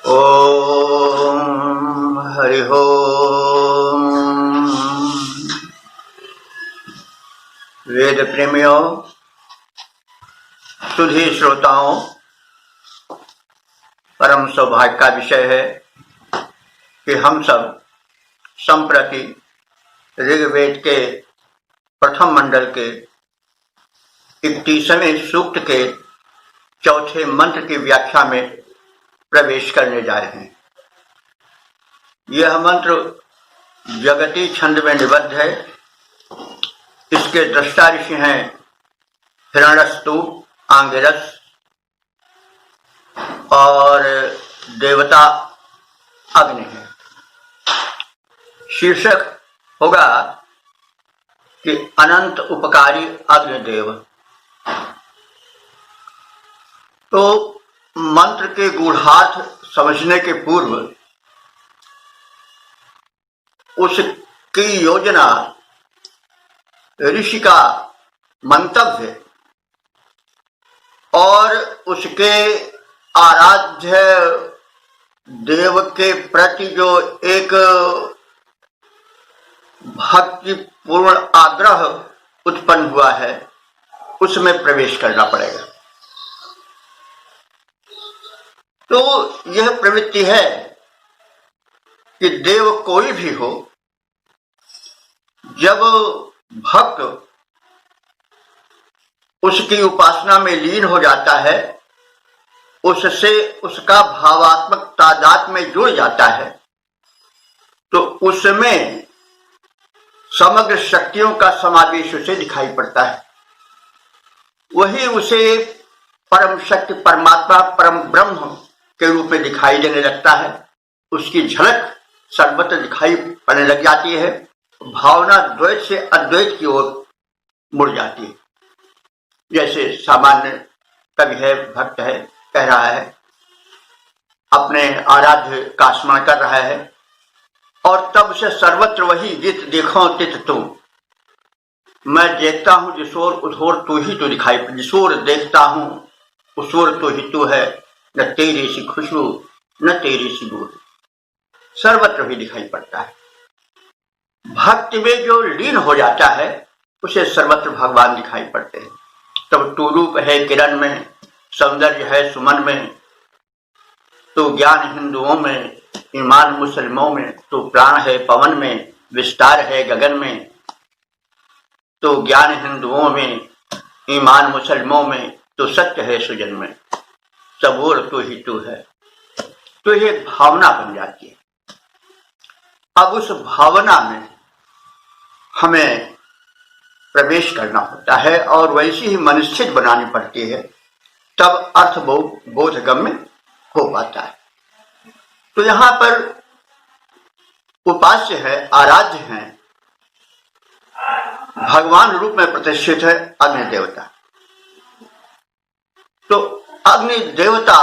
ओम हरि ओम। वेद प्रेमियों, सुधी श्रोताओं, परम सौभाग्य का विषय है कि हम सब संप्रति ऋग्वेद के प्रथम मंडल के 31वें सूक्त के चौथे मंत्र की व्याख्या में प्रवेश करने जा रहे हैं। यह मंत्र जगती छंद में निबद्ध है। इसके दृष्टा ऋषि हैं हिरण्यस्तु, आंगिरस और देवता अग्नि है। शीर्षक होगा कि अनंत उपकारी अग्निदेव। तो मंत्र के गूढ़ार्थ समझने के पूर्व उसकी योजना, ऋषि का मंतव्य और उसके आराध्य देव के प्रति जो एक भक्तिपूर्ण आग्रह उत्पन्न हुआ है, उसमें प्रवेश करना पड़ेगा। तो यह प्रवृत्ति है कि देव कोई भी हो, जब भक्त उसकी उपासना में लीन हो जाता है, उससे उसका भावात्मक तादाद में जुड़ जाता है, तो उसमें समग्र शक्तियों का समावेश उसे दिखाई पड़ता है। वही उसे परम शक्ति, परमात्मा, परम ब्रह्म के रूप में दिखाई देने लगता है। उसकी झलक सर्वत्र दिखाई पड़ने लग जाती है। भावना द्वैत से अद्वैत की ओर मुड़ जाती है। जैसे सामान्य कवि है, भक्त है, कह रहा है, अपने आराध्य का स्मरण कर रहा है, और तब से सर्वत्र वही जित देखो तित तुम। मैं देखता हूं जिसोर उधोर तू ही तो दिखाई, जिसोर देखता हूं उसोर तो ही तू है, न तेरी सी खुशबू न तेरी सी बू। सर्वत्र ही दिखाई पड़ता है। भक्ति में जो लीन हो जाता है, उसे सर्वत्र भगवान दिखाई पड़ते हैं। तब तू रूप है किरण में, सौंदर्य है सुमन में, तो ज्ञान हिंदुओं में, ईमान मुसलमानों में, तो प्राण है पवन में, विस्तार है गगन में। तो ज्ञान हिंदुओं में, ईमान मुसलमानों में, तो सत्य है सुजन में, सब और तू ही तू है। तो ये भावना बन जाती है। अब उस भावना में हमें प्रवेश करना होता है और वैसी ही मनस्थित बनानी पड़ती है, तब अर्थ बोधगम्य हो पाता है। तो यहां पर उपास्य है, आराध्य है, भगवान रूप में प्रतिष्ठित है अग्नि देवता। तो अग्नि देवता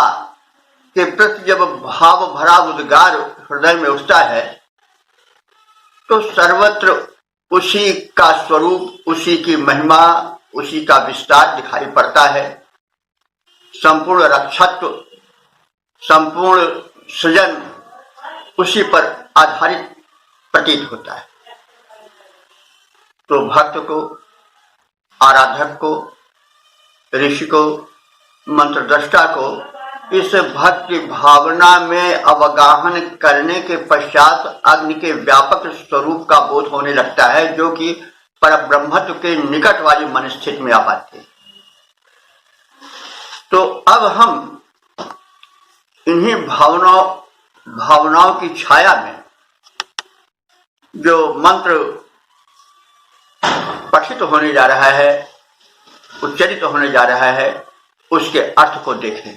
के प्रति जब भाव भरा उद्गार हृदय में उठता है, तो सर्वत्र उसी का स्वरूप, उसी की महिमा, उसी का विस्तार दिखाई पड़ता है। संपूर्ण रक्षत्व, संपूर्ण सृजन उसी पर आधारित प्रतीत होता है। तो भक्त को, आराधक को, ऋषि को, मंत्रद्रष्टा को इस भक्ति भावना में अवगाहन करने के पश्चात अग्नि के व्यापक स्वरूप का बोध होने लगता है, जो कि परब्रह्मत्व के निकट वाली मन स्थिति में आ पाते हैं। तो अब हम इन्हीं भावनाओं की छाया में जो मंत्र पठित होने जा रहा है, उच्चरित होने जा रहा है, उसके अर्थ को देखें।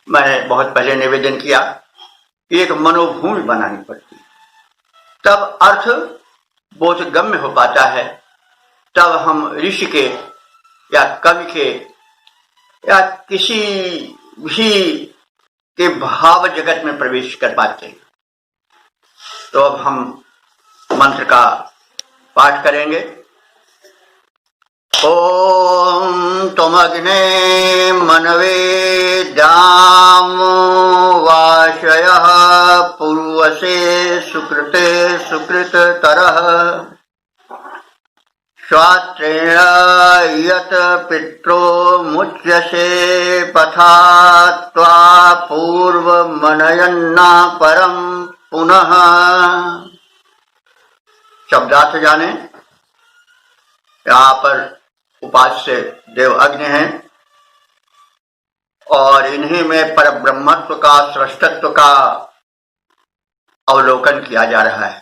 मैंने बहुत पहले निवेदन किया कि एक मनोभूमि बनानी पड़ती है, तब अर्थ बोधगम्य हो पाता है। तब हम ऋषि के या कवि के या किसी भी के भाव जगत में प्रवेश कर पाते हैं। तो अब हम मंत्र का पाठ करेंगे। ओम तुमग्ने मनवे दाम वा अवाशयः पूर्वसे सुकृते सुकृततरः स्वात्रेण यत् पित्रो मुच्यसे पथात् त्वा पूर्वमनयन्ना परम पुनः। शब्दार्थ जाने। यहाँ पर उपास्य देव अग्नि हैं और इन्हीं में पर ब्रह्मत्व का सृष्टत्व का अवलोकन किया जा रहा है,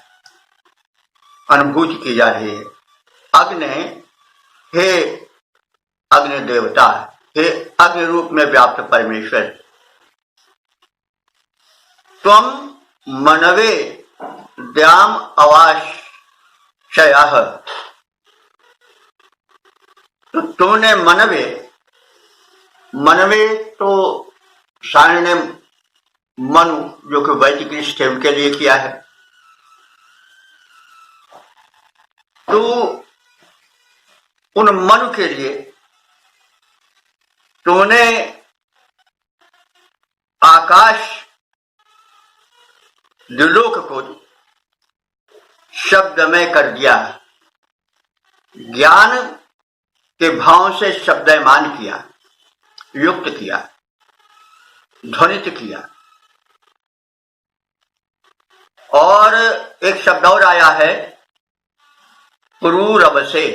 अनुभूति की जा रही है। अग्नि, हे अग्नि देवता, हे अग्नि रूप में व्याप्त परमेश्वर, त्वम मनवे द्याम अवाशयः, तो तुमने मनवे, मनवे तो सारण ने मनु जो कि वैदिक निष्ठेम के लिए किया है, तो उन मनु के लिए तुमने आकाश द्विलोक को शब्दमय कर दिया, ज्ञान के भाव से शब्दमान किया, युक्त किया, ध्वनित किया। और एक शब्द और आया है पुरूरव से।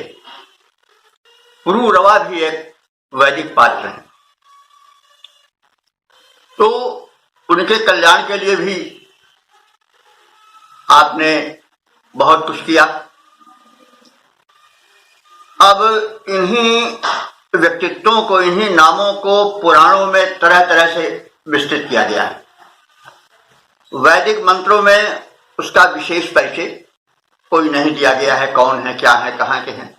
पुरूरवा भी एक वैदिक पात्र है, तो उनके कल्याण के लिए भी आपने बहुत कुछ किया। अब इन्हीं व्यक्तित्वों को, इन्हीं नामों को पुराणों में तरह तरह से विस्तृत किया गया है। वैदिक मंत्रों में उसका विशेष परिचय कोई नहीं दिया गया है, कौन है, क्या है, कहाँ के हैं।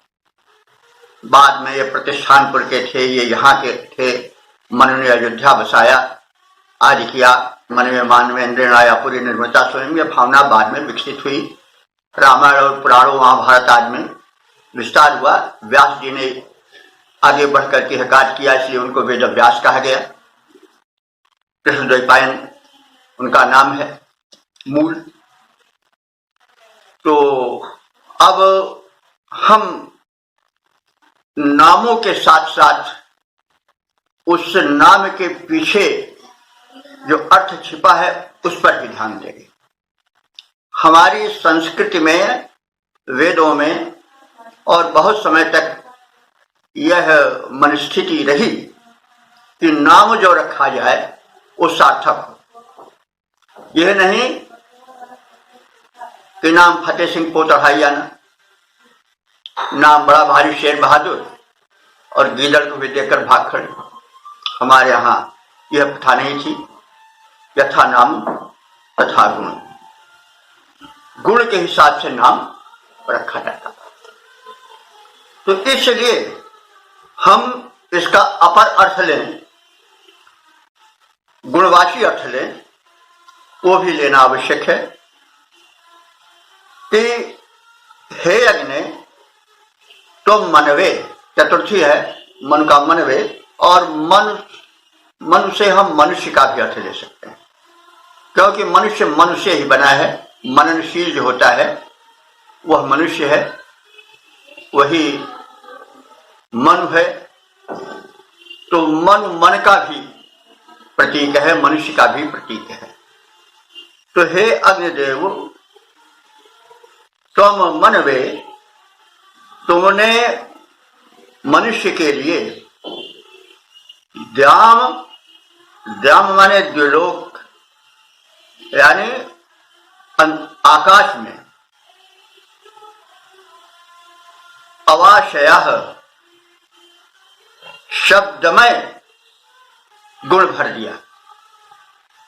बाद में ये प्रतिष्ठानपुर के थे, ये यहाँ के थे, मनु ने अयोध्या बसाया, आदि किया, मन में मान में इंद्र आया, पूरी निर्मलता स्वयं, यह भावना बाद में विकसित हुई। रामायण और पुराणों, महाभारत आदि में विस्तार हुआ। व्यास जी ने आगे बढ़कर के हकार किया, इसलिए उनको वेद व्यास कहा गया। कृष्ण द्वैपायन उनका नाम है मूल। तो अब हम नामों के साथ साथ उस नाम के पीछे जो अर्थ छिपा है उस पर भी ध्यान देंगे। हमारी संस्कृति में, वेदों में और बहुत समय तक यह मनस्थिति रही कि नाम जो रखा जाए वो सार्थक हो। यह नहीं कि नाम फतेह सिंह पोतढ़ाई आना, नाम बड़ा भारी शेर बहादुर और गीदड़ को भी देकर भाग खड़े। हमारे यहाँ यह प्रथा नहीं थी। यथा नाम तथा गुण, गुण के हिसाब से नाम रखा जाता। तो इसलिए हम इसका अपर अर्थ लें, गुणवाची अर्थ लें, वो भी लेना आवश्यक है कि हे अग्नि तुम मनवे, चतुर्थी है मन का मनवे, और मन से हम मनुष्य का भी अर्थ ले सकते हैं, क्योंकि मनुष्य मनुष्य ही बना है। मननशील जो होता है वह मनुष्य है, वही मनु है। तो मन का भी प्रतीक है, मनुष्य का भी प्रतीक है। तो हे अग्निदेव तुम मनवे, तुमने मनुष्य के लिए द्याम, द्याम माने द्विलोक, यानी आकाश में, अवाशयः शब्दमय गुण भर दिया।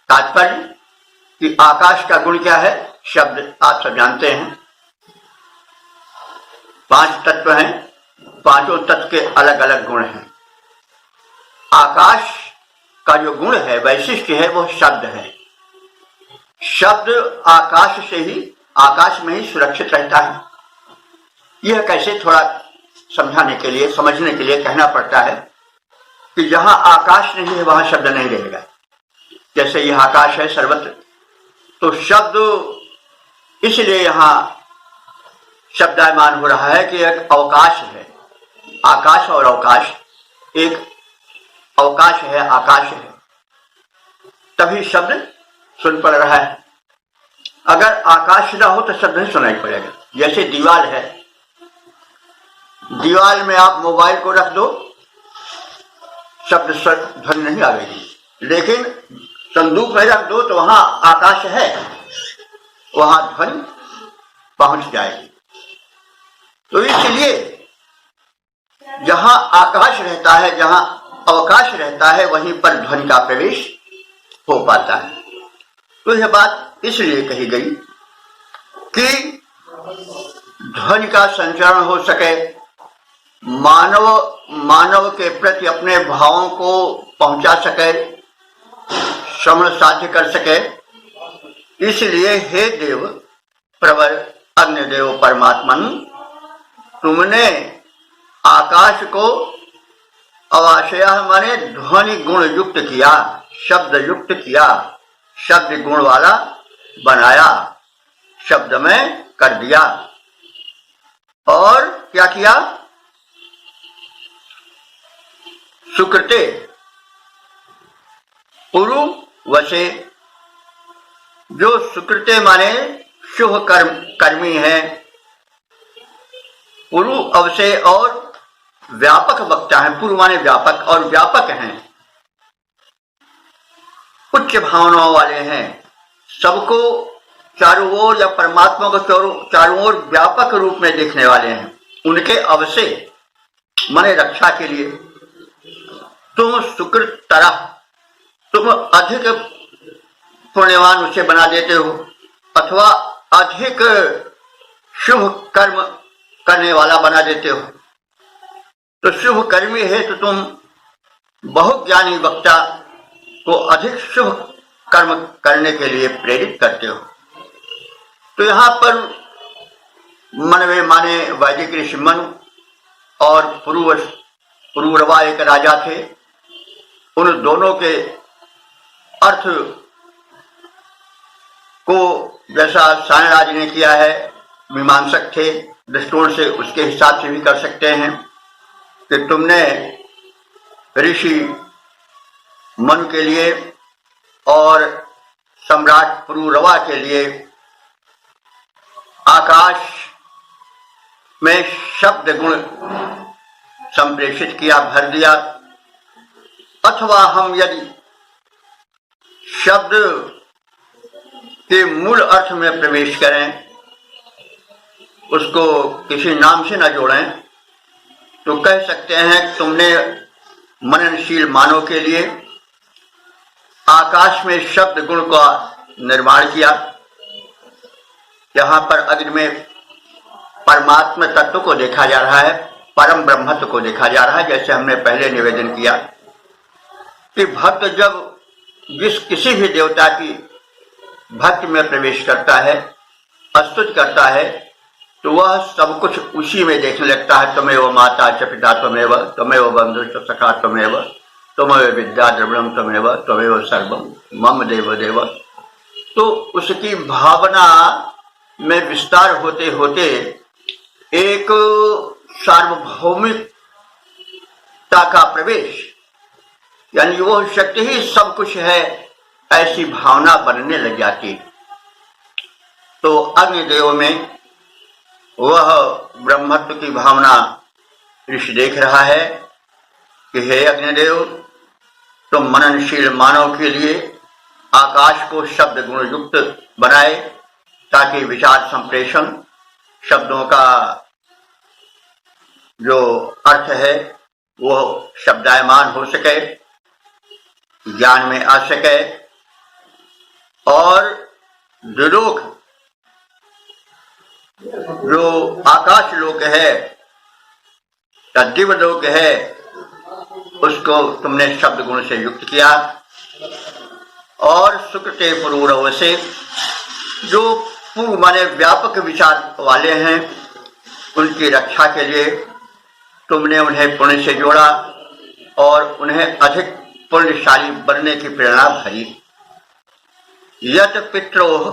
तात्पर्य कि आकाश का गुण क्या है? शब्द। आप सब जानते हैं 5 तत्व हैं, पांचों तत्व के अलग अलग गुण हैं। आकाश का जो गुण है, वैशिष्ट है, वो शब्द है। शब्द आकाश से ही, आकाश में ही सुरक्षित रहता है। यह कैसे, थोड़ा समझाने के लिए, समझने के लिए कहना पड़ता है कि जहां आकाश नहीं है वहां शब्द नहीं रहेगा। जैसे यह आकाश है सर्वत्र, तो शब्द इसलिए यहां शब्दायमान हो रहा है कि एक अवकाश है, आकाश और अवकाश, एक अवकाश है, आकाश है, तभी शब्द सुन पड़ रहा है। अगर आकाश ना हो तो शब्द नहीं सुनाई पड़ेगा। जैसे दीवार है, दीवार में आप मोबाइल को रख दो, शब्द ध्वनि नहीं आएगी, लेकिन संदूक में रख दो तो वहां आकाश है, वहां ध्वनि पहुंच जाएगी। तो इसलिए जहां आकाश रहता है, जहां अवकाश रहता है, वहीं पर ध्वनि का प्रवेश हो पाता है। तो यह बात इसलिए कही गई कि ध्वनि का संचरण हो सके, मानव के प्रति अपने भावों को पहुंचा सके, श्रवण साध्य कर सके। इसलिए हे देव प्रवर अग्निदेव परमात्मन, तुमने आकाश को अवाशय माने ध्वनि गुण युक्त किया, शब्द युक्त किया, शब्द गुण वाला बनाया, शब्द में कर दिया। और क्या किया? सुकृते पुरु वसे, जो सुकृते माने शुभ कर्मी है, पुरु अवसे और व्यापक वक्ता है, पूर्व माने व्यापक और व्यापक हैं, उच्च भावनाओं वाले हैं, सबको चारों ओर या परमात्मा को चारों ओर व्यापक रूप में देखने वाले हैं। उनके अवसे माने रक्षा के लिए तुम सुकृत तरह, तुम अधिक पुण्यवान उसे बना देते हो, अथवा अधिक शुभ कर्म करने वाला बना देते हो। तो शुभ कर्मी है तो तुम बहुत ज्ञानी वक्ता को अधिक शुभ कर्म करने के लिए प्रेरित करते हो। तो यहां पर मनवे माने वैदिक ऋषि मनु और पुरूरवा एक राजा थे, उन दोनों के अर्थ को जैसा सायराज ने किया है, मीमांसक थे, दृष्टिकोण से उसके हिसाब से भी कर सकते हैं कि तुमने ऋषि मनु के लिए और सम्राट पुरूरवा के लिए आकाश में शब्द गुण संप्रेषित किया, भर दिया। अथवा हम यदि शब्द के मूल अर्थ में प्रवेश करें, उसको किसी नाम से न जोड़ें, तो कह सकते हैं तुमने मननशील मानव के लिए आकाश में शब्द गुण का निर्माण किया। यहां पर अग्नि में परमात्मा तत्व को देखा जा रहा है, परम ब्रह्मत्व को देखा जा रहा है। जैसे हमने पहले निवेदन किया कि भक्त जब किसी भी देवता की भक्ति में प्रवेश करता है, स्तुति करता है, तो वह सब कुछ उसी में देखने लगता है। त्वमेव माता च पिता त्वमेव, त्वमेव बंधु च सखा त्वमेव, त्वमेव विद्या द्रविणम त्वमेव, त्वमेव सर्वम मम देव देव। तो उसकी भावना में विस्तार होते होते एक सार्वभौमिकता का प्रवेश, यानी वो शक्ति ही सब कुछ है, ऐसी भावना बनने लग जाती। तो अग्निदेव में वह ब्रह्मत्व की भावना ऋषि देख रहा है कि हे अग्निदेव, तुम मननशील मानव के लिए आकाश को शब्द गुण युक्त बनाए, ताकि विचार संप्रेषण, शब्दों का जो अर्थ है वो शब्दायमान हो सके, ज्ञान में आ सके, और द्विलोक जो आकाश लोक है या दिव्यलोक है, उसको तुमने शब्द गुण से युक्त किया। और सुकृते पुरूरव से, जो पूर्व माने व्यापक विचार वाले हैं, उनकी रक्षा के लिए तुमने उन्हें पुण्य से जोड़ा और उन्हें अधिक पुण्यशाली बनने की प्रेरणा भरी। यत पित्रोः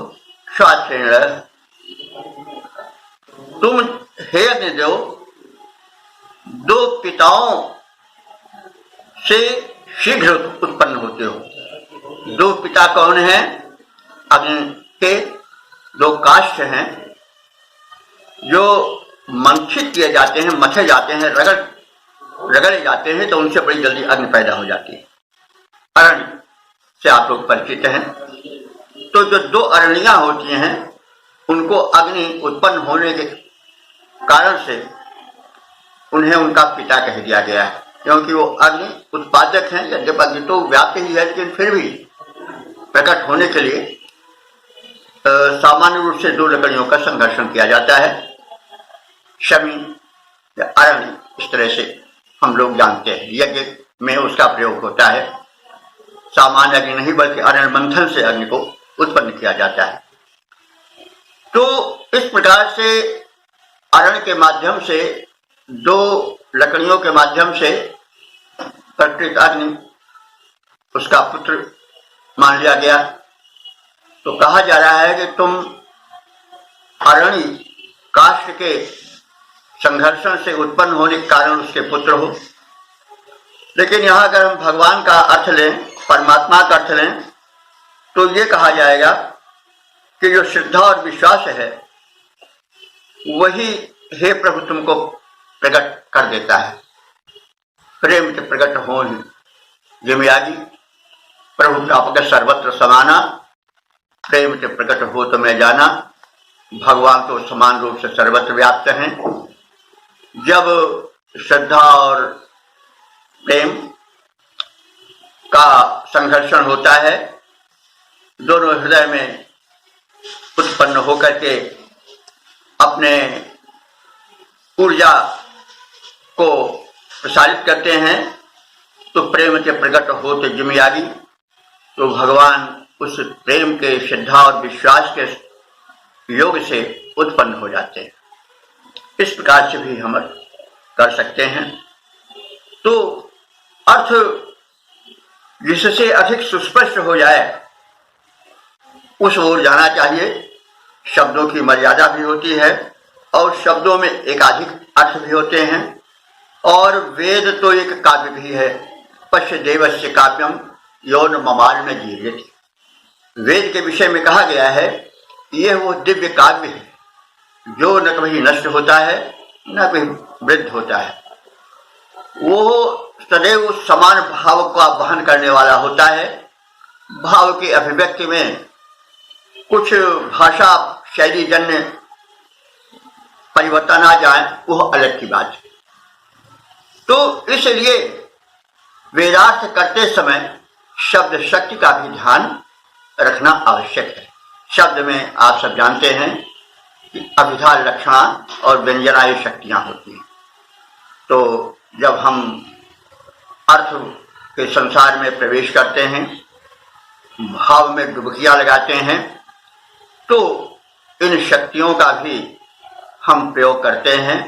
स्वात्रेण, तुम हे अग्निदेव दो पिताओं से शीघ्र उत्पन्न होते हो। दो पिता कौन हैं? अग्नि के दो काष्ठ हैं जो मंथित किए जाते हैं, मथे जाते हैं, रगड़े जाते हैं, तो उनसे बड़ी जल्दी अग्नि पैदा हो जाती है। अरण्य से आप लोग परिचित हैं। तो जो दो अरणियां होती हैं उनको अग्नि उत्पन्न होने के कारण से उन्हें उनका पिता कह दिया गया है, क्योंकि वो अग्नि उत्पादक हैं। यद्यपि अग्नि तो व्याप्त ही है, लेकिन फिर भी प्रकट होने के लिए सामान्य रूप से दो लकड़ियों का संघर्षण किया जाता है। शमी या अरण्य, इस तरह से हम लोग जानते हैं। यज्ञ में उसका प्रयोग होता है। सामान्य अग्नि नहीं बल्कि अरण्य मंथन से अग्नि को उत्पन्न किया जाता है। तो इस प्रकार से अरण्य के माध्यम से, दो लकड़ियों के माध्यम से प्रकृत अग्नि उसका पुत्र मान लिया गया। तो कहा जा रहा है कि तुम अरण्य काष्ठ के संघर्षण से उत्पन्न होने के कारण उसके पुत्र हो। लेकिन यहां अगर हम भगवान का अर्थ लें, परमात्मा का अर्थ लें, तो ये कहा जाएगा कि जो श्रद्धा और विश्वास है वही हे प्रभु तुमको प्रकट कर देता है। प्रेम के प्रकट हो जिमयागी, प्रभु प्रापक सर्वत्र समाना, प्रेम के प्रकट हो तो मैं जाना। भगवान तो समान रूप से सर्वत्र व्याप्त हैं। जब श्रद्धा और प्रेम का संघर्षण होता है, दोनों हृदय में उत्पन्न होकर के अपने ऊर्जा को प्रसारित करते हैं, तो प्रेम के प्रकट होते जिम्मेदारी, तो भगवान उस प्रेम के, श्रद्धा और विश्वास के योग से उत्पन्न हो जाते हैं। इस प्रकार से भी हम कर सकते हैं। तो अर्थ जिससे अधिक सुस्पष्ट हो जाए उस ओर जाना चाहिए। शब्दों की मर्यादा भी होती है और शब्दों में एकाधिक अर्थ भी होते हैं। और वेद तो एक काव्य भी है। पश्य देवस्य काव्यम यौन ममाल में जीर्यति। वेद के विषय में कहा गया है यह वो दिव्य काव्य है जो न कभी नष्ट होता है न कभी वृद्ध होता है। वो सदैव समान भाव का वहन करने वाला होता है। भाव की अभिव्यक्ति में कुछ भाषा शैली जन्य परिवर्तन आ जाए वह अलग की बात है। तो इसलिए वेदार्थ करते समय शब्द शक्ति का भी ध्यान रखना आवश्यक है। शब्द में आप सब जानते हैं कि अभिधा लक्षणा और व्यंजनायु शक्तियां होती हैं। तो जब हम अर्थ के संसार में प्रवेश करते हैं, भाव में डुबकियां लगाते हैं, तो इन शक्तियों का भी हम प्रयोग करते हैं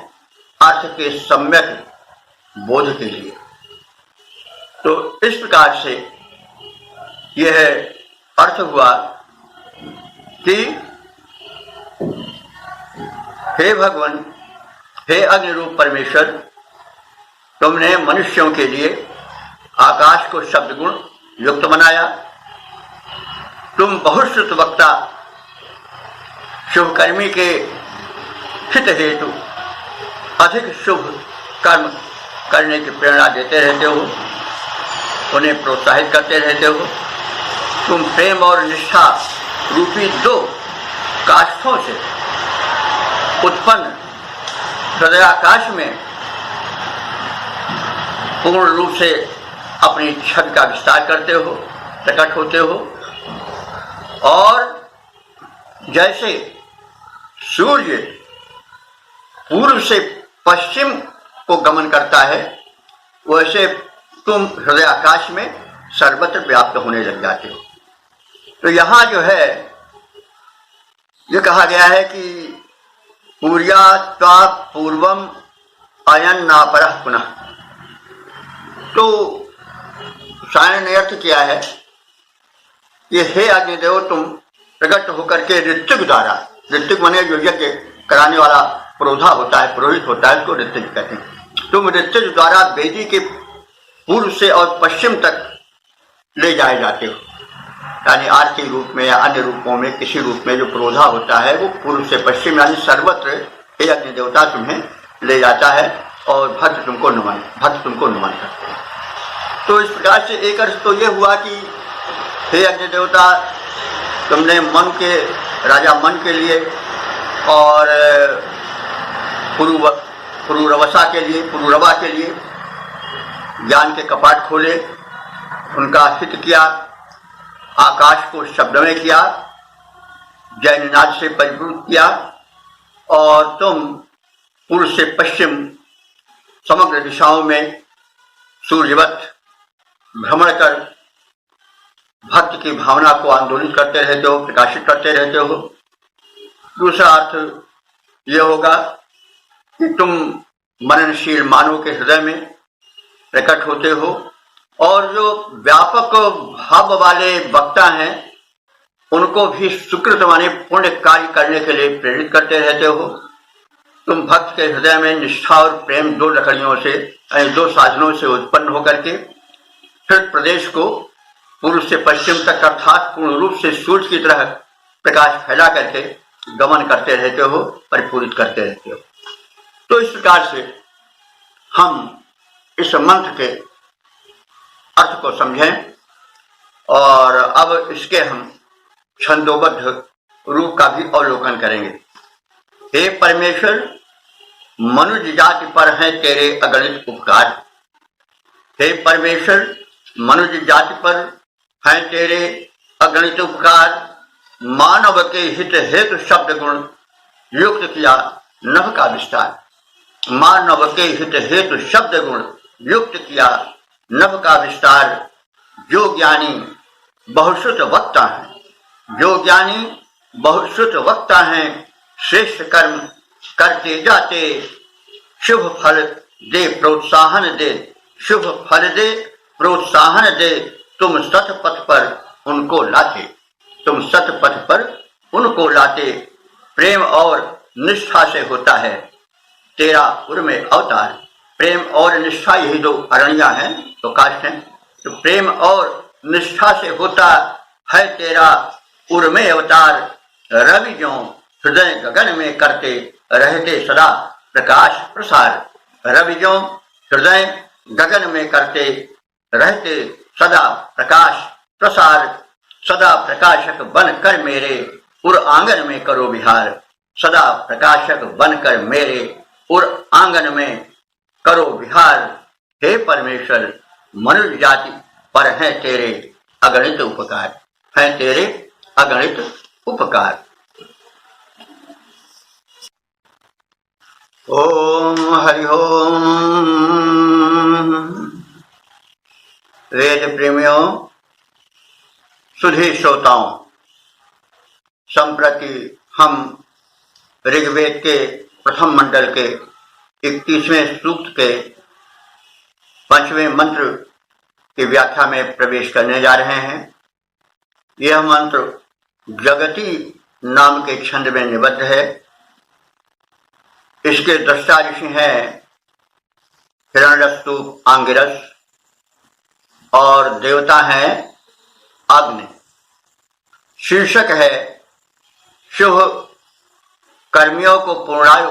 अर्थ के सम्यक बोध के लिए। तो इस प्रकार से यह अर्थ हुआ कि हे भगवान, हे अग्नि रूप परमेश्वर, तुमने मनुष्यों के लिए आकाश को शब्द गुण युक्त बनाया। तुम बहुश्रुत वक्ता शुभकर्मी के हित हेतु अधिक शुभ कर्म करने की प्रेरणा देते रहते हो, उन्हें प्रोत्साहित करते रहते हो। तुम प्रेम और निष्ठा रूपी दो काष्ठों से उत्पन्न हृदयाकाश में पूर्ण रूप से अपनी छवि का विस्तार करते हो, प्रकट होते हो। और जैसे सूर्य पूर्व से पश्चिम को गमन करता है, वैसे तुम हृदयाकाश में सर्वत्र व्याप्त होने लग जाते हो। तो यहाँ जो है ये कहा गया है कि पूर्या त्वा पूर्वम अयन नापरः पुनः। तो सायण ने अर्थ किया है कि हे अग्निदेव तुम प्रकट होकर के ऋत्विक द्वारा, ऋत्विक माने जो यज्ञ कराने वाला पुरोधा होता है, पुरोहित होता है, उसको ऋत्विक कहते हैं। तुम ऋत्विक द्वारा वेदी के पूर्व से और पश्चिम तक ले जाए जाते हो, यानी आरती रूप में या अन्य रूपों में किसी रूप में जो पुरोधा होता है वो पूर्व से पश्चिम यानी सर्वत्र हे अग्नि देवता तुम्हें ले जाता है और भक्त तुमको नमन करते हैं। तो इस प्रकार से एक अर्थ तो ये हुआ कि हे अग्नि देवता तुमने राजा मन के लिए और पुरूरवा के लिए ज्ञान के कपाट खोले, उनका हित किया, आकाश को शब्दमय किया, जय निनाद से परिपूर्ण किया और तुम पूर्व से पश्चिम समग्र दिशाओं में सूर्यवत भ्रमण कर भक्त की भावना को आंदोलित करते रहते हो, प्रकाशित करते रहते हो। दूसरा अर्थ यह होगा कि तुम मननशील मानव के हृदय में प्रकट होते हो और जो व्यापक भाव वाले वक्ता हैं उनको भी सुकृत माने पुण्य कार्य करने के लिए प्रेरित करते रहते हो। तुम भक्त के हृदय में निष्ठा और प्रेम दो लकड़ियों से, दो साधनों से उत्पन्न होकर के फिर प्रदेश को पूर्व से पश्चिम तक अर्थात पूर्ण रूप से सूर्य की तरह प्रकाश फैला करके गमन करते रहते हो, परिपूरित करते रहते हो। तो इस प्रकार से हम इस मंत्र के अर्थ को समझें और अब इसके हम छंदोबद्ध रूप का भी अवलोकन करेंगे। हे परमेश्वर, मनुष्य जाति पर है तेरे अगणित उपकार। हे परमेश्वर, मनुष्य जाति पर है तेरे अगणित उपकार। मानव के हित हेतु शब्द गुण युक्त किया नभ का विस्तार। मानव के हित हेतु शब्द गुण युक्त किया नभ का विस्तार। जो ज्ञानी बहुश्रुत वक्ता है, जो ज्ञानी बहुश्रुत वक्ता है, श्रेष्ठ कर्म करते जाते, शुभ फल दे प्रोत्साहन दे, शुभ फल दे प्रोत्साहन दे। तुम सतपथ पर उनको लाते, तुम सतपथ पर उनको लाते। प्रेम और निष्ठा से होता है तेरा उर्मे अवतार। प्रेम और निष्ठा यही दो अरणिया हैं, तो काष्ठ हैं। तो प्रेम और निष्ठा से होता है तेरा उर्मे अवतार। रवि जो हृदय गगन में करते रहते सदा प्रकाश प्रसार। रवि जो हृदय गगन में करते रहते सदा प्रकाश प्रसार। सदा प्रकाशक बनकर मेरे उर आंगन में करो विहार। सदा प्रकाशक बनकर मेरे उर आंगन में करो विहार। हे परमेश्वर, मनुष्य जाति पर है तेरे अगणित उपकार, है तेरे अगणित उपकार। ओम हरि ओम। वेद प्रेमियों, सुधी श्रोताओं, संप्रति हम ऋग्वेद के प्रथम मंडल के 31वें सूक्त के 5वें मंत्र की व्याख्या में प्रवेश करने जा रहे हैं। यह मंत्र जगती नाम के छंद में निबद्ध है। इसके दृष्टा ऋषि हैं हिरण्यस्तु, आंगिरस और देवता हैं अग्नि। शीर्षक है शुभ कर्मियों को पूर्णायु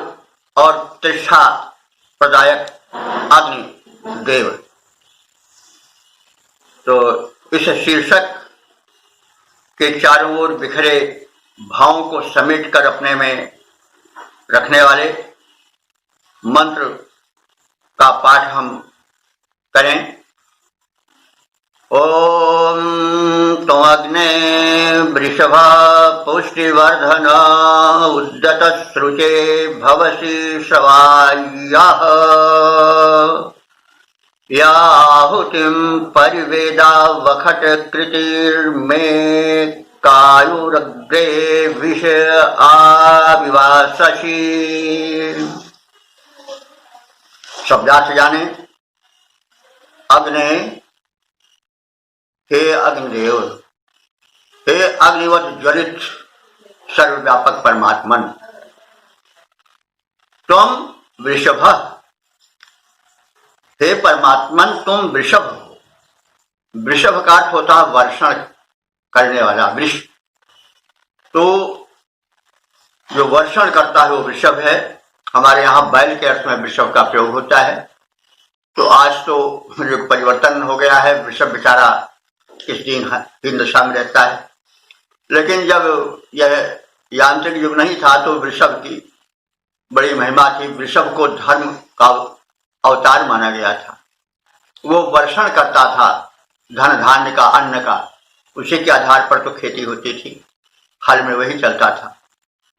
और तृष्णा प्रदायक अग्नि देव। तो इस शीर्षक के चारों ओर बिखरे भावों को समेट कर अपने में रखने वाले मंत्र का पाठ हम करें। ओम तो अग्ने वृषभ पुष्टिवर्धन उद्दत श्रुचे भवसि श्रवायाः। याहुतिं परिवेदा वखट कृतिर्मे कायुरग्रे विष आविवाससि। शब्दार्थ जाने। अग्नि, हे अग्निदेव, हे अग्निवत ज्वलित सर्वव्यापक परमात्मन, तुम वृषभ, हे परमात्मन तुम वृषभ हो। वृषभ का अर्थ होता है वर्षण करने वाला वृष, तो जो वर्षण करता है वो वृषभ है। हमारे यहाँ बैल के अर्थ में वृषभ का प्रयोग होता है। तो आज तो जो परिवर्तन हो गया है, वृषभ बेचारा इस दिन हीन दशा में रहता है, लेकिन जब यह यांत्रिक युग नहीं था तो वृषभ की बड़ी महिमा थी। वृषभ को धर्म का अवतार माना गया था। वो वर्षण करता था धन धान्य का, अन्न का, उसी के आधार पर तो खेती होती थी, हल में वही चलता था।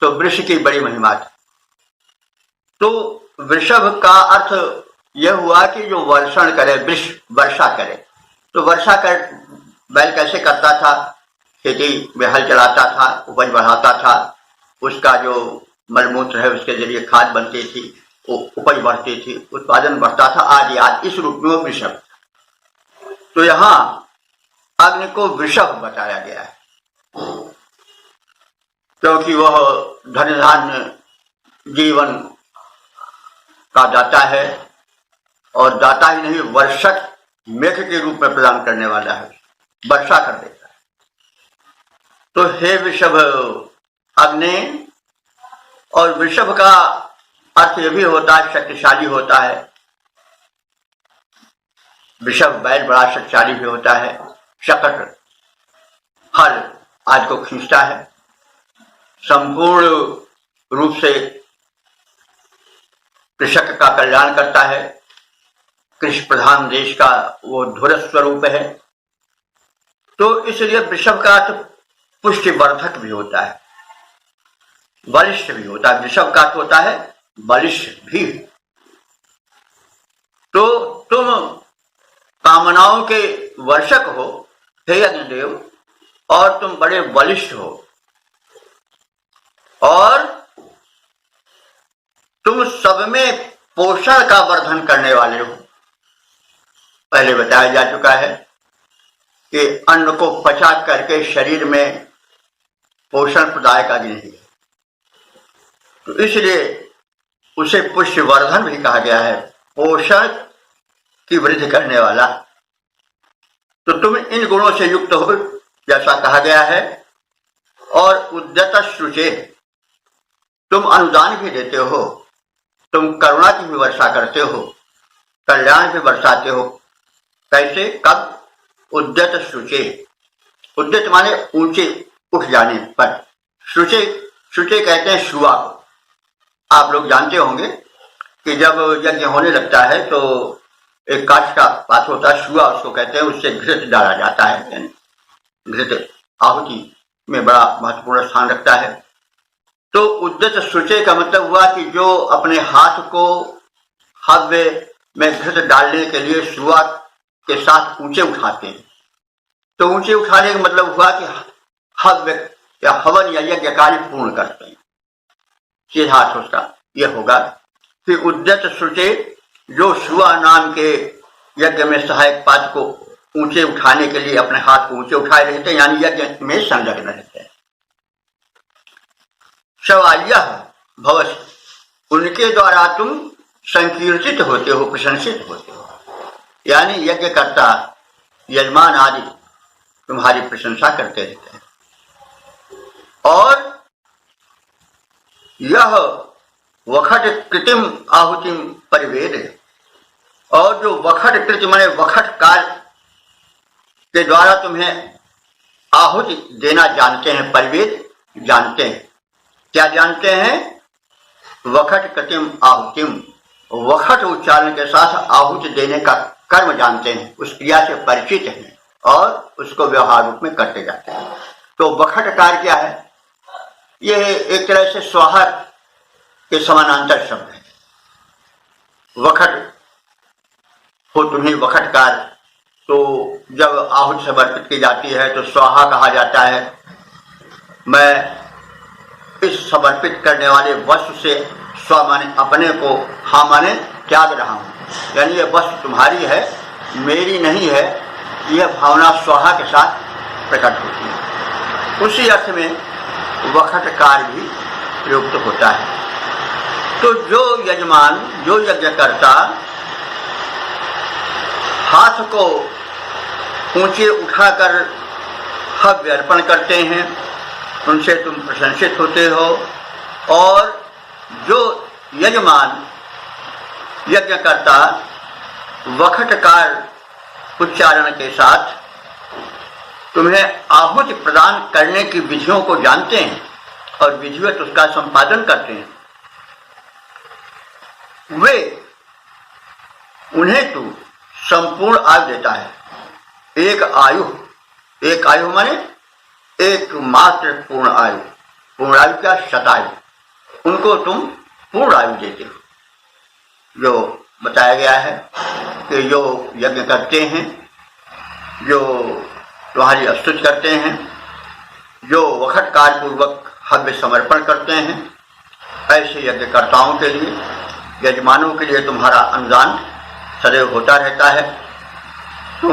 तो वृष की बड़ी महिमा थी। तो वृषभ का अर्थ यह हुआ कि जो वर्षण करे, वृष वर्षा करे। तो वर्षा कर बैल कैसे करता था? खेती में हल चलाता था, उपज बढ़ाता था, उसका जो मलमूत्र है उसके जरिए खाद बनती थी, उपज बढ़ती थी, उत्पादन बढ़ता था, आदि आदि। इस रूप में वो वृषभ। तो यहाँ अग्नि को वृषभ बताया गया है, क्योंकि वह धन धान्य जीवन का दाता है, और दाता ही नहीं, वर्षक मेघ के रूप में प्रदान करने वाला है, वर्षा कर देता है। तो हे वृषभ अग्नि, और वृषभ का अर्थ यह भी होता है शक्तिशाली होता है। वृषभ बैल बड़ा शक्तिशाली भी होता है। शकट हल आज को खींचता है, संपूर्ण रूप से कृषक का कल्याण करता है। कृषि प्रधान देश का वो धुर स्वरूप है। तो इसलिए वृषभ का अर्थ पुष्टिवर्धक भी होता है, बलिष्ठ भी होता है। वृषभ का अर्थ होता है बलिष्ठ भी। तो तुम कामनाओं के वर्षक हो हे अग्निदेव, और तुम बड़े बलिष्ठ हो, और तुम सब में पोषण का वर्धन करने वाले हो। पहले बताया जा चुका है कि अन्न को पचा करके शरीर में पोषण प्रदायक अग्नि है, तो इसलिए उसे पुष्टिवर्धन भी कहा गया है, पोषण की वृद्धि करने वाला। तो तुम इन गुणों से युक्त हो जैसा कहा गया है। और उद्यत शुचे, तुम अनुदान भी देते हो, तुम करुणा की भी वर्षा करते हो, कल्याण भी बरसाते हो। कैसे? कब? उद्यत शुचे। उद्यत माने ऊंचे उठ जाने पर। शुचे, शुचे कहते हैं शुआ को। आप लोग जानते होंगे कि जब यज्ञ होने लगता है तो एक काठ का पात्र होता है, शुआ उसको कहते हैं, उससे घृत डाला जाता है। घृत आहुति में बड़ा महत्वपूर्ण स्थान रखता है। तो उद्यत शुचे का मतलब हुआ कि जो अपने हाथ को हव्य में घृत डालने के लिए शुआ के साथ ऊंचे उठाते हैं। तो ऊंचे उठाने का मतलब हुआ कि हव्य या हवन या यज्ञ कार्य पूर्ण करते हैं, सीधा हाथ उसका यह होगा। फिर उद्यत शुचे, जो शुआ नाम के यज्ञ में सहायक पात्र को ऊंचे उठाने के लिए अपने हाथ को ऊंचे उठाए रहते हैं, यानी यज्ञ में संलग्न रहते हैं। शवाल्य भवस, उनके द्वारा तुम संकीर्तित होते हो, प्रशंसित होते हो, यानी यज्ञ करता यजमान आदि तुम्हारी प्रशंसा करते रहते हैं। और यह वखट कृतिम आहुतिम परिवेद, और जो वखट कृति माने वखट काल के द्वारा तुम्हें आहुति देना जानते हैं, परिवेद जानते हैं। क्या जानते हैं? वखट कृतिम आहुतिम, वखट उच्चारण के साथ आहुति देने का कर्म जानते हैं, उस क्रिया से परिचित हैं और उसको व्यवहार रूप में करते जाते हैं। तो वखट कार्य क्या है? यह एक तरह से स्वाहा के समानांतर शब्द है। वखट हो तुम्हें वखटकार, तो जब आहुति समर्पित की जाती है तो स्वाहा कहा जाता है। मैं इस समर्पित करने वाले वस्तु से स्व माने अपने को, हाँ माने त्याग रहा हूं, यानी यह वस्तु तुम्हारी है, मेरी नहीं है, यह भावना स्वाहा के साथ प्रकट होती है। उसी अर्थ में वखटकार भी प्रयुक्त होता है। तो जो यजमान, जो यज्ञकर्ता हाथ को ऊंचे उठाकर हव्य अर्पण करते हैं, उनसे तुम प्रशंसित होते हो। और जो यजमान, यज्ञकर्ता वखटकार उच्चारण के साथ तुम्हें आहुति प्रदान करने की विधियों को जानते हैं और विधिवत उसका संपादन करते हैं, वे उन्हें तू संपूर्ण आयु देता है। एक आयु माने एकमात्र पूर्ण आयु। पूर्ण आयु क्या? शतायु। उनको तुम पूर्ण आयु देते हो। जो बताया गया है कि जो यज्ञ करते हैं, जो तुम्हारी स्तुति करते हैं, जो वखटकार पूर्वक हव्य समर्पण करते हैं, ऐसे यज्ञकर्ताओं के लिए, यजमानों के लिए तुम्हारा अनुदान सदैव होता रहता है। तुम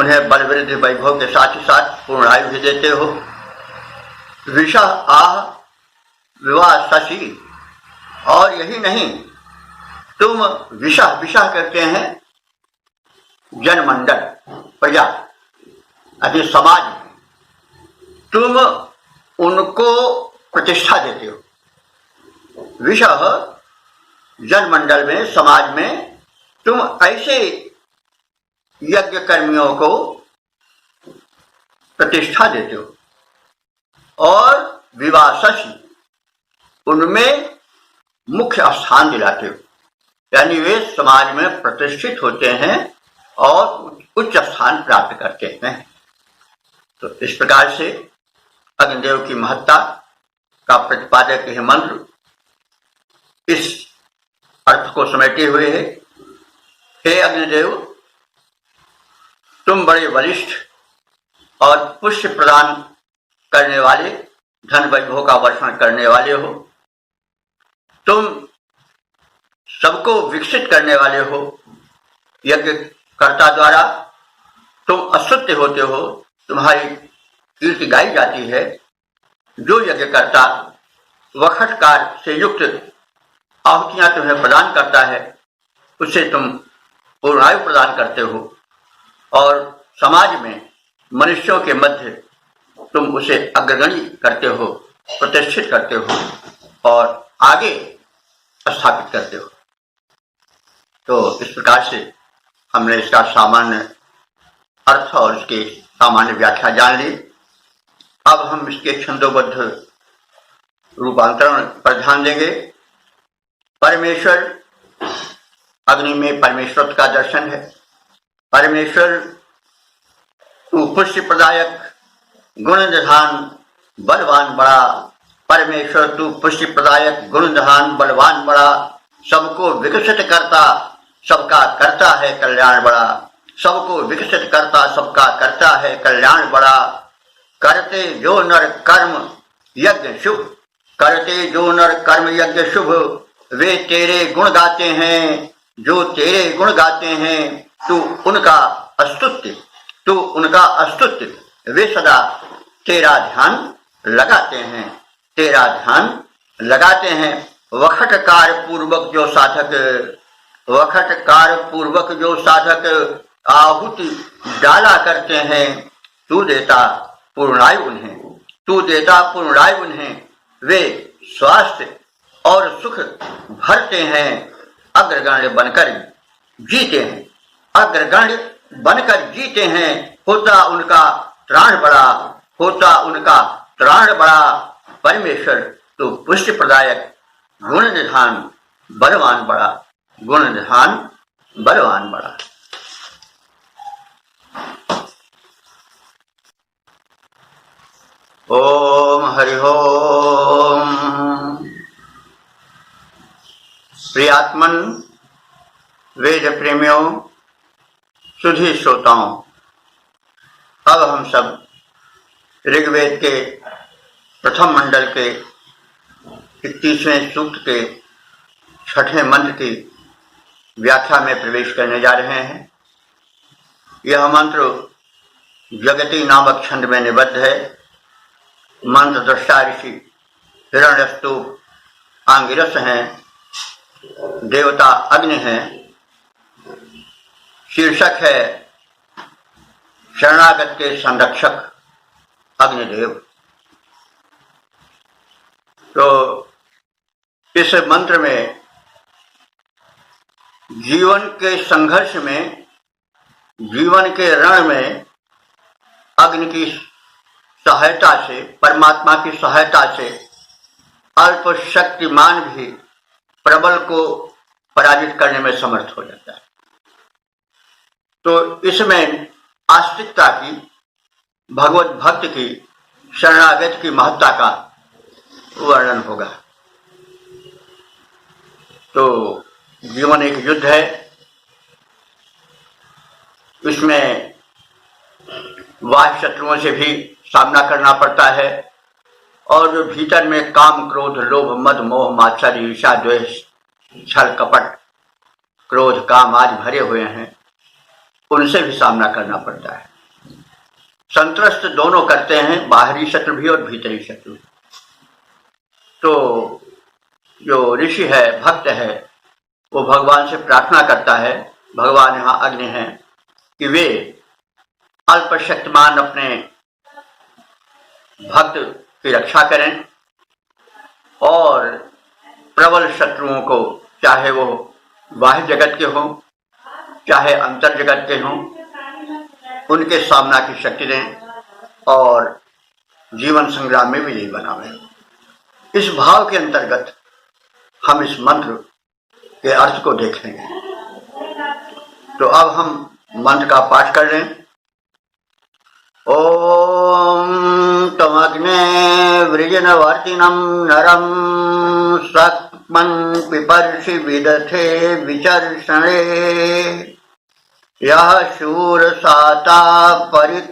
उन्हें बल वृद्धि वैभव के साथ ही साथ पूर्ण आयु भी देते हो। विषह आह विवाह शशि, और यही नहीं, तुम विषह करते हैं जनमंडल, प्रजा, अभी समाज, तुम उनको प्रतिष्ठा देते हो। विषह जनमंडल में, समाज में तुम ऐसे यज्ञ कर्मियों को प्रतिष्ठा देते हो और विवाससी, उनमें मुख्य स्थान दिलाते हो, यानी वे समाज में प्रतिष्ठित होते हैं और उच्च स्थान प्राप्त करते हैं। तो इस प्रकार से अग्निदेव की महत्ता का प्रतिपादक यह मंत्र इस अर्थ को समेटे हुए है। हे अग्निदेव, तुम बड़े वरिष्ठ और पुष्य प्रदान करने वाले, धन वैभव का वर्षण करने वाले हो। तुम सबको विकसित करने वाले हो। यज्ञ कर्ता द्वारा तुम अस्तुत्य होते हो, तुम्हारी कीर्ति गाई जाती है। जो यज्ञ कर्ता वखटकार से युक्त आहुतियां तुम्हें प्रदान करता है, उसे तुम पूर्ण आयु प्रदान करते हो और समाज में मनुष्यों के मध्य तुम उसे अग्रगणी करते हो, प्रतिष्ठित करते हो और आगे स्थापित करते हो। तो इस प्रकार से हमने इसका सामान्य अर्थ और इसके सामान्य व्याख्या जान ली। अब हम इसके छंदोबद्ध रूपांतरण पर ध्यान देंगे। परमेश्वर, अग्नि में परमेश्वर का दर्शन है। परमेश्वर तू पुष्य प्रदायक, गुण निधान, बलवान बड़ा। परमेश्वर तू पुष्य प्रदायक, गुण निधान, बलवान बड़ा। सबको विकसित करता, सबका करता है कल्याण बड़ा। सबको विकसित करता, सबका करता है कल्याण बड़ा। करते जो नर कर्म यज्ञ शुभ, करते जो नर कर्म यज्ञ शुभ, वे तेरे गुण गाते हैं। जो तेरे गुण गाते हैं, तू उनका स्तुत्य, तू उनका स्तुत्य, वे सदा तेरा ध्यान लगाते हैं, तेरा ध्यान लगाते हैं। वखटकार पूर्वक जो साधक, वखटकार पूर्वक जो साधक आहुति डाला करते हैं, तू देता पूर्णायु उन्हें, तू देता पूर्णायु उन्हें। वे स्वास्थ्य और सुख भरते हैं, अग्रगण्य बनकर जीते हैं, अग्रगण्य बनकर जीते हैं। होता उनका त्राण बड़ा, होता उनका त्राण बड़ा। परमेश्वर तो पुष्टि प्रदायक, गुण निधान, बलवान बड़ा। गुण निधान, बलवान बड़ा। ओम हरि ओम। प्रियात्मन, वेद प्रेमियों, सुधी श्रोताओं, अब हम सब ऋग्वेद के प्रथम मंडल के 31वें सूक्त के 6ठे मंत्र की व्याख्या में प्रवेश करने जा रहे हैं। यह मंत्र जगति नामक छंद में निबद्ध है। मंत्र दृष्टा ऋषि हिरण्यस्तूप आंगिरस हैं, देवता अग्नि हैं, शीर्षक है शरणागत के संरक्षक अग्निदेव। तो इस मंत्र में जीवन के संघर्ष में, जीवन के रण में अग्नि की सहायता से, परमात्मा की सहायता से अल्प शक्तिमान भी प्रबल को पराजित करने में समर्थ हो जाता है। तो इसमें आस्तिकता की, भगवत भक्त की, शरणागत की महत्ता का वर्णन होगा। तो जीवन एक युद्ध है, इसमें बाह्य शत्रुओं से भी सामना करना पड़ता है, और जो भीतर में काम, क्रोध, लोभ, मद, मोह, मात्सर्य, ईर्ष्या, द्वेष, छल, कपट, क्रोध, काम आदि भरे हुए हैं, उनसे भी सामना करना पड़ता है। संत्रस्त दोनों करते हैं, बाहरी शत्रु भी और भीतरी शत्रु। तो जो ऋषि है, भक्त है, वो भगवान से प्रार्थना करता है, भगवान यहाँ अग्नि है, कि वे अल्प शक्तिमान अपने भक्त की रक्षा करें और प्रबल शत्रुओं को, चाहे वो बाह्य जगत के हों चाहे अंतर जगत के हों, उनके सामना की शक्ति दें और जीवन संग्राम में विजयी बनावें। इस भाव के अंतर्गत हम इस मंत्र के अर्थ को देखेंगे। तो अब हम मंत्र का पाठ कर लें। ओम तमग्ने वृजनवर्तिनं नरं सक्मन् पिपर्षि विदथे विचर्षणे यः शूरसाता परित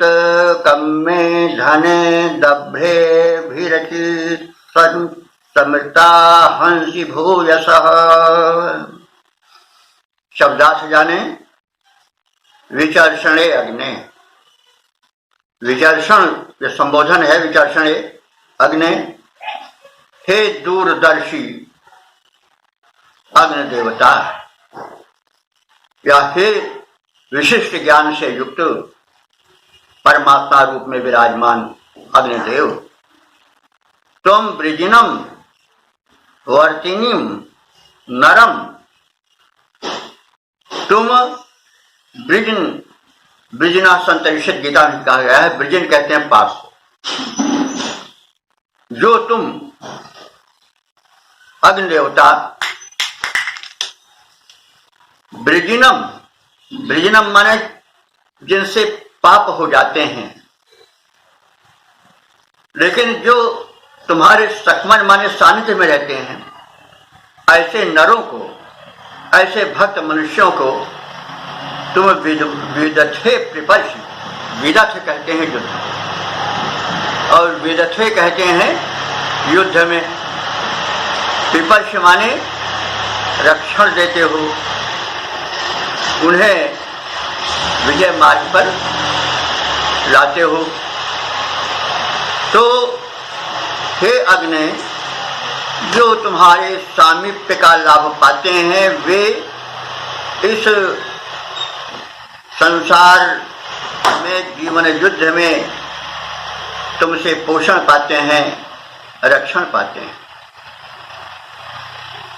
कम्मे धने दभ्रेभिरचि समृता हंसि भूयसः। शब्दार्थ जाने। विचर्षणे अग्ने, विचर्षण जो संबोधन है, विचर्षणे अग्ने, हे दूरदर्शी अग्नि देवता, या हे विशिष्ट ज्ञान से युक्त परमात्मा रूप में विराजमान अग्निदेव, तुम वृजिनम वर्तिनीम नरम, तुम वृजन, वृजना संतरिषद गीता में कहा गया है, वृजन कहते हैं पाप को, जो तुम अग्नि देवता वृजिनम, वृजनम माने जिनसे पाप हो जाते हैं, लेकिन जो तुम्हारे सकमन माने सानिध्य में रहते हैं, ऐसे नरों को, ऐसे भक्त मनुष्यों को तुम विदथे प्रिपर्श, विदथ कहते हैं युद्ध, और विदथे कहते हैं युद्ध में, प्रिपर्श माने रक्षण देते हो, उन्हें विजय मार्ग पर लाते हो। तो हे अग्नि, जो तुम्हारे सामीप्य का लाभ पाते हैं, वे इस संसार में, जीवन युद्ध में तुमसे पोषण पाते हैं, रक्षण पाते हैं।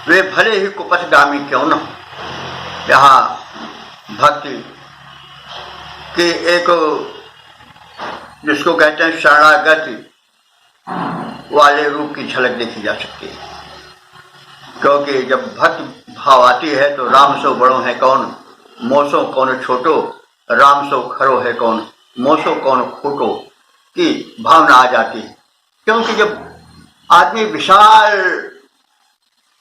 वे भले ही कुपथगामी क्यों न हो। यहाँ भक्ति के एक, जिसको कहते हैं शरणागति वाले रूप की झलक देखी जा सकती है, क्योंकि जब भक्त भाव आती है तो राम सो बड़ो है कौन, मोसो कौन छोटो, राम सो खरो है कौन, मोसो कौन खोटो की भावना आ जाती है। क्योंकि जब आदमी विशाल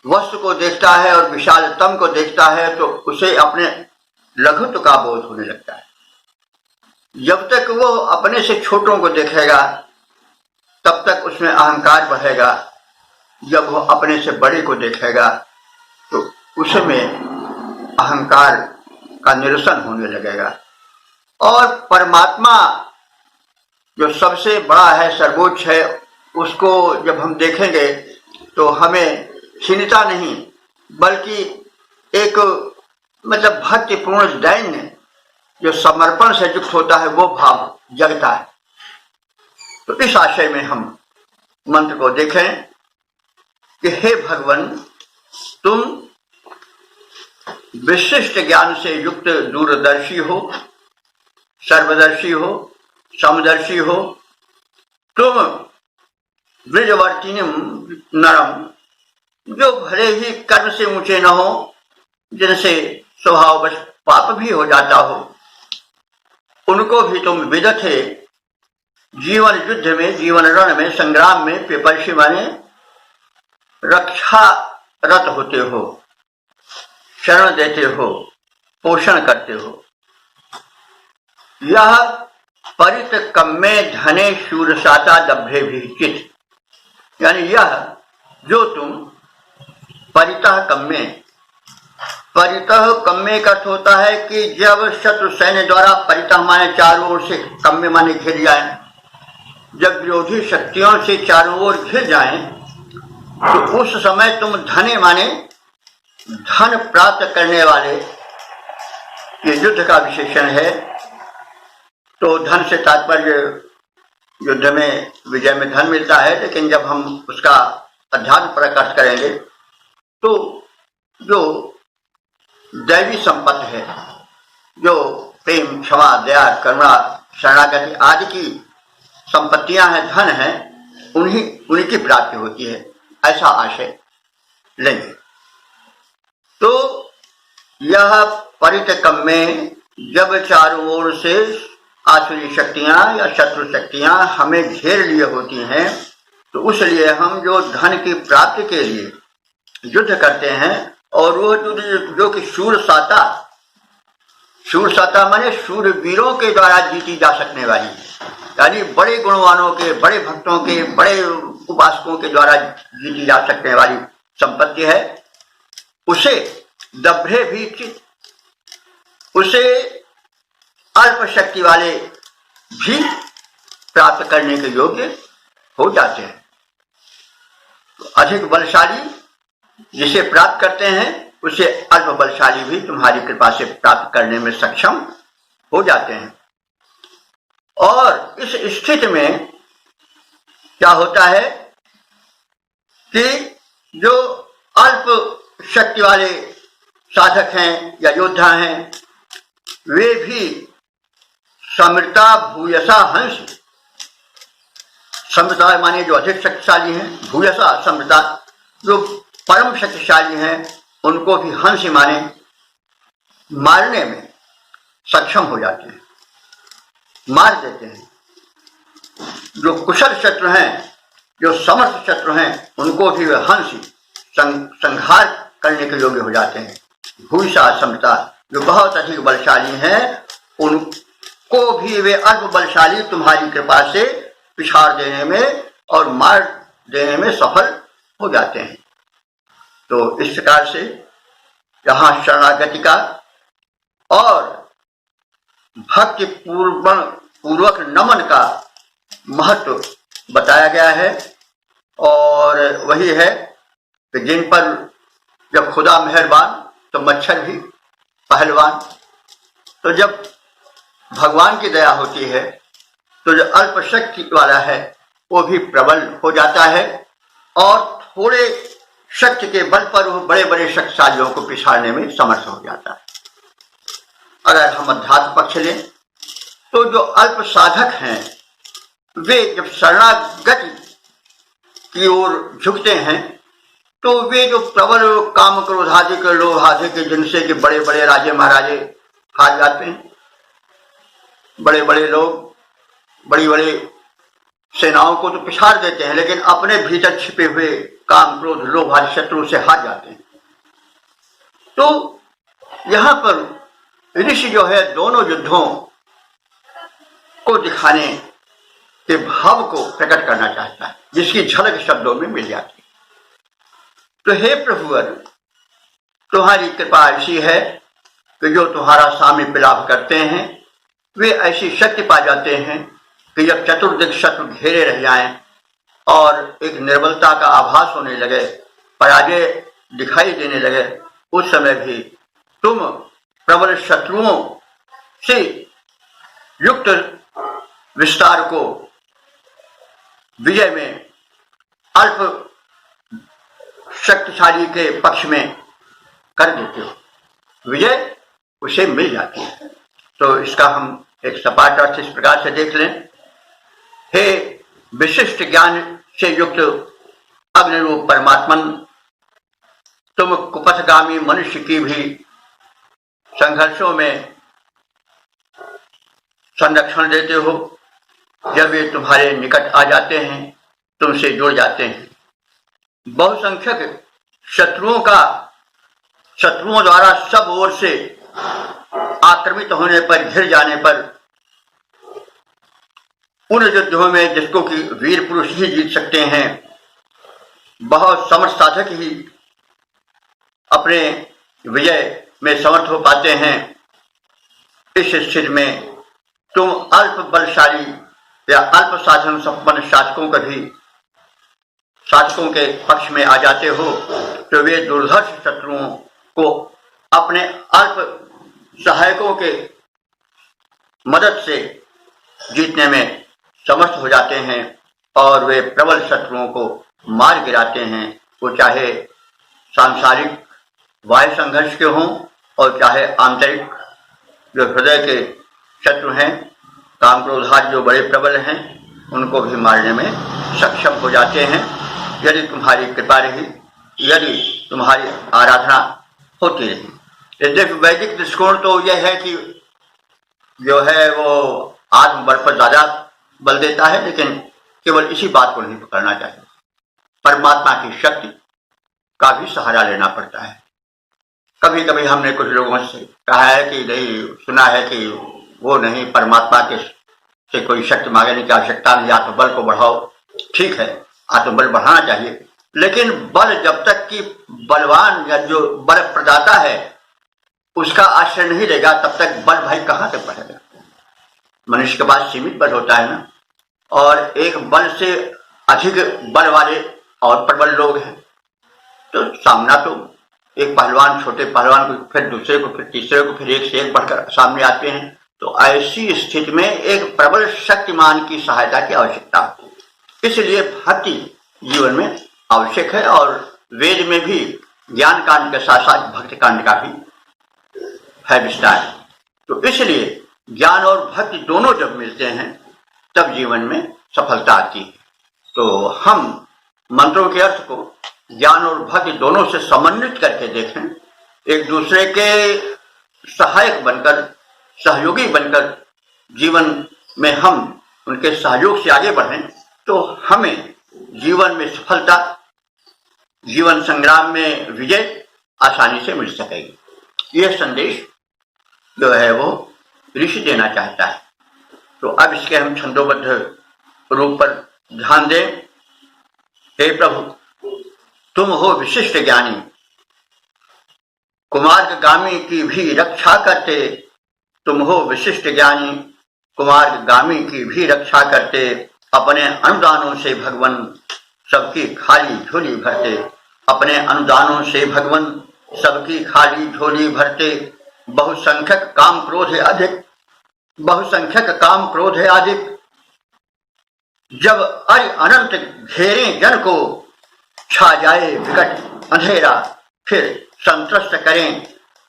वस्तु को देखता है और विशालतम को देखता है तो उसे अपने लघुत्व का बोध होने लगता है। जब तक वो अपने से छोटों को देखेगा तब तक उसमें अहंकार बढ़ेगा, जब वो अपने से बड़े को देखेगा तो उसमें अहंकार का निरसन होने लगेगा। और परमात्मा जो सबसे बड़ा है, सर्वोच्च है, उसको जब हम देखेंगे तो हमें क्षीणता नहीं बल्कि एक मतलब भक्तिपूर्ण दैन्य जो समर्पण से युक्त होता है वो भाव जगता है। तो इस आशय में हम मंत्र को देखें कि हे भगवान, तुम विशिष्ट ज्ञान से युक्त दूरदर्शी हो, सर्वदर्शी हो, समदर्शी हो। तुम ब्रजवर्तिनिम नरम, जो भले ही कर्म से ऊंचे न हो, जिनसे स्वभाववश पाप भी हो जाता हो, उनको भी तुम विदथे जीवन युद्ध में, जीवन रण में, संग्राम में पिपरसी माने रक्षा रत होते हो, शरण देते हो, पोषण करते हो। यह परित कम्मे धने शूरसाता दभ्रे भी चित, यानी यह जो तुम परितः कम्मे, परितः कम्मे का अर्थ होता है कि जब शत्रु सैन्य द्वारा परितः माने चारों ओर से, कम्मे माने घिर जाए, जब विरोधी शक्तियों से चारों ओर घिर जाएं, तो उस समय तुम धने माने धन प्राप्त करने वाले, ये युद्ध का विशेषण है। तो धन से तात्पर्य युद्ध में विजय में धन मिलता है, लेकिन जब हम उसका अध्यात्म पर अर्थ करेंगे तो जो दैवी संपत्ति है, जो प्रेम, क्षमा, दया, करुणा, शरणागति आदि की संपत्तियां हैं, धन है, उन्हीं की प्राप्ति होती है, ऐसा आशय लेंगे। तो यह परितकम में जब चारों ओर से आसुरी शक्तियां या शत्रु शक्तियां हमें घेर लिए होती हैं, तो उसलिए हम जो धन की प्राप्ति के लिए युद्ध करते हैं, और वो जो कि शूरसाता माने शूरवीरों के द्वारा जीती जा सकने वाली, यानी बड़े गुणवानों के, बड़े भक्तों के, बड़े उपासकों के द्वारा जीती जा सकने वाली संपत्ति है, उसे दभ्रे भी चित, उसे अल्प शक्ति वाले भी प्राप्त करने के योग्य हो जाते हैं। तो अधिक बलशाली जिसे प्राप्त करते हैं, उसे अल्प बलशाली भी तुम्हारी कृपा से प्राप्त करने में सक्षम हो जाते हैं। और इस स्थिति में क्या होता है कि जो अल्प शक्ति वाले साधक हैं या योद्धा हैं, वे भी समृता भूयसा हंस, समृता माने जो अधिक शक्तिशाली हैं, भूयसा समृता जो परम शक्तिशाली हैं, उनको भी हंस माने मारने में सक्षम हो जाते हैं, मार देते हैं। जो कुशल शत्रु हैं, जो समर्थ शत्रु हैं, उनको भी वे हंस संहार करने के योग्य हो जाते हैं। भूषा समता जो बहुत अधिक बलशाली हैं, उनको भी वे अल्प बलशाली तुम्हारी कृपा से पिछाड़ देने में और मार देने में सफल हो जाते हैं। तो इस प्रकार से यहाँ शरणागति का और भक्ति पूर्वक नमन का महत्व बताया गया है। और वही है कि जिन पर जब खुदा मेहरबान तो मच्छर भी पहलवान। तो जब भगवान की दया होती है तो जो अल्प शक्ति वाला है वो भी प्रबल हो जाता है, और थोड़े शक्ति के बल पर वो बड़े बड़े शक्तिशालियों को पिछाड़ने में समर्थ हो जाता है। अगर हम अध्यात्म पक्ष लें तो जो अल्प साधक हैं, वे जब शरणागति की ओर झुकते हैं, तो वे जो प्रबल काम क्रोध आदि के, लोभ आदि के, जिनसे कि बड़े बड़े राजे महाराजे हार जाते हैं, बड़े बड़े लोग बड़ी बड़ी सेनाओं को तो पिछाड़ देते हैं, लेकिन अपने भीतर छिपे हुए काम क्रोध लोभ आदि शत्रु से हार जाते हैं। तो यहाँ पर ऋषि जो है दोनों युद्धों को दिखाने के भाव को प्रकट करना चाहता है, जिसकी झलक शब्दों में मिल जाती है। तो हे प्रभुवर, तुम्हारी कृपा ऐसी है कि जो तुम्हारा सामीप्य लाभ करते हैं, वे ऐसी शक्ति पा जाते हैं कि जब चतुर्दिक शत्रु घेरे रह जाएं, और एक निर्बलता का आभास होने लगे, पराजय दिखाई देने लगे, उस समय भी तुम प्रबल शत्रुओं से युक्त विस्तार को विजय में अल्प शक्तिशाली के पक्ष में कर देते हो, विजय उसे मिल जाती है। तो इसका हम एक सपाट अर्थ इस प्रकार से देख लें, हे विशिष्ट ज्ञान से युक्त अग्निरूप परमात्मन, तुम कुपथगामी मनुष्य की भी संघर्षों में संरक्षण देते हो। जब ये तुम्हारे निकट आ जाते हैं, तुमसे जुड़ जाते हैं, बहुसंख्यक शत्रुओं द्वारा सब ओर से आक्रमित होने पर, घिर जाने पर, उन युद्धों में जिसको कि वीर पुरुष ही जीत सकते हैं, बहुत समर्थ साधक ही अपने विजय में समर्थ हो पाते हैं। इस स्थिति में तुम अल्प बलशाली या अल्प साधन संपन्न शासकों के पक्ष में आ जाते हो, तो वे दुर्धर्ष शत्रुओं को अपने अल्प सहायकों के मदद से जीतने में समर्थ हो जाते हैं और वे प्रबल शत्रुओं को मार गिराते हैं। वो चाहे सांसारिक वायु संघर्ष के हों और चाहे आंतरिक जो हृदय के शत्रु हैं, काम क्रोधादि जो बड़े प्रबल हैं, उनको भी मारने में सक्षम हो जाते हैं, यदि तुम्हारी कृपा रही, यदि तुम्हारी आराधना होती रही। यद्यपि वैदिक दृष्टिकोण तो यह है कि जो है वो आत्मबल पर ज्यादा बल देता है, लेकिन केवल इसी बात को नहीं पकड़ना चाहिए, परमात्मा की शक्ति का भी सहारा लेना पड़ता है। कभी कभी हमने कुछ लोगों से कहा है कि नहीं, सुना है कि वो नहीं, परमात्मा के से कोई शक्ति मांगने की आवश्यकता नहीं, आत्मबल को बढ़ाओ। ठीक है, आत्मबल बढ़ाना चाहिए, लेकिन बल जब तक कि बलवान या जो बल प्रदाता है उसका आश्रय नहीं लेगा, तब तक बल भाई कहाँ तक बढ़ेगा। मनुष्य के पास सीमित बल होता है ना, और एक बल से अधिक बल वाले और प्रबल लोग हैं, तो सामना तो एक पहलवान छोटे पहलवान को, फिर दूसरे को, फिर तीसरे को, फिर एक से एक बढ़कर सामने आते हैं। तो ऐसी स्थिति में एक प्रबल शक्तिमान की सहायता की आवश्यकता होती है। इसलिए भक्ति जीवन में आवश्यक है, और वेद में भी ज्ञान कांड के साथ साथ भक्ति कांड का भी है विस्तार। तो इसलिए ज्ञान और भक्ति दोनों जब मिलते हैं तब जीवन में सफलता आती है। तो हम मंत्रों के अर्थ को ज्ञान और भक्ति दोनों से समन्वित करके देखें, एक दूसरे के सहायक बनकर, सहयोगी बनकर जीवन में हम उनके सहयोग से आगे बढ़ें, तो हमें जीवन में सफलता, जीवन संग्राम में विजय आसानी से मिल सकेगी। यह संदेश जो है वो ऋषि देना चाहता है। तो अब इसके हम छंदोबद्ध रूप पर ध्यान दें। हे प्रभु, तुम हो विशिष्ट ज्ञानी, कुमार्गामी की भी रक्षा करते। तुम हो विशिष्ट ज्ञानी, कुमार्गामी की भी रक्षा करते। अपने अनुदानों से भगवान सबकी खाली झोली भरते। अपने अनुदानों से भगवान सबकी खाली झोली भरते। बहुसंख्यक काम क्रोध है अधिक, बहुसंख्यक काम क्रोध है अधिक। जब अरि अनंत घेरे जन को, छा जाए विकट अंधेरा फिर संतुष्ट करें।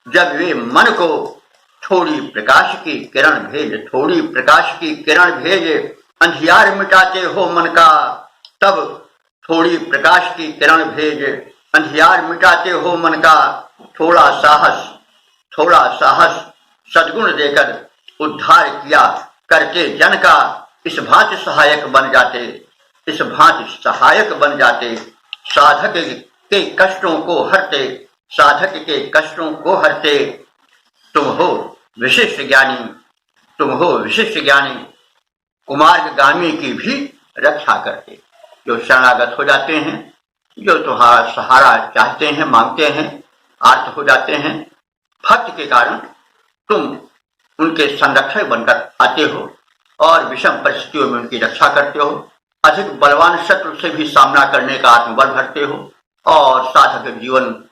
जब वे मन को थोड़ी प्रकाश की किरण भेज, थोड़ी प्रकाश की किरण भेज। अंधियार मिटाते हो मन का, तब थोड़ी प्रकाश की किरण भेज। अंधियार मिटाते हो मन का, थोड़ा साहस सद्गुण देकर उद्धार किया करके जन का। इस भांति सहायक बन जाते, इस भांति सहायक बन जाते। साधक के कष्टों को हरते, साधक के कष्टों को हरते। तुम हो विशिष्ट ज्ञानी, तुम हो विशिष्ट ज्ञानी, कुमार्गामी की भी रक्षा करते। जो शरणागत हो जाते हैं, जो तुम्हारा सहारा चाहते हैं, मांगते हैं, आर्त हो जाते हैं, भक्ति के कारण तुम उनके संरक्षक बनकर आते हो और विषम परिस्थितियों में उनकी रक्षा करते हो अधिक बलवान शत्रु से भी सामना करने का आत्मबल भरते हो और साधक जीवन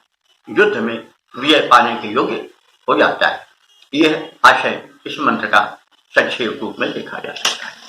युद्ध में विजय पाने के योग्य हो जाता है। यह आशय इस मंत्र का संक्षेप रूप में देखा जा सकता है।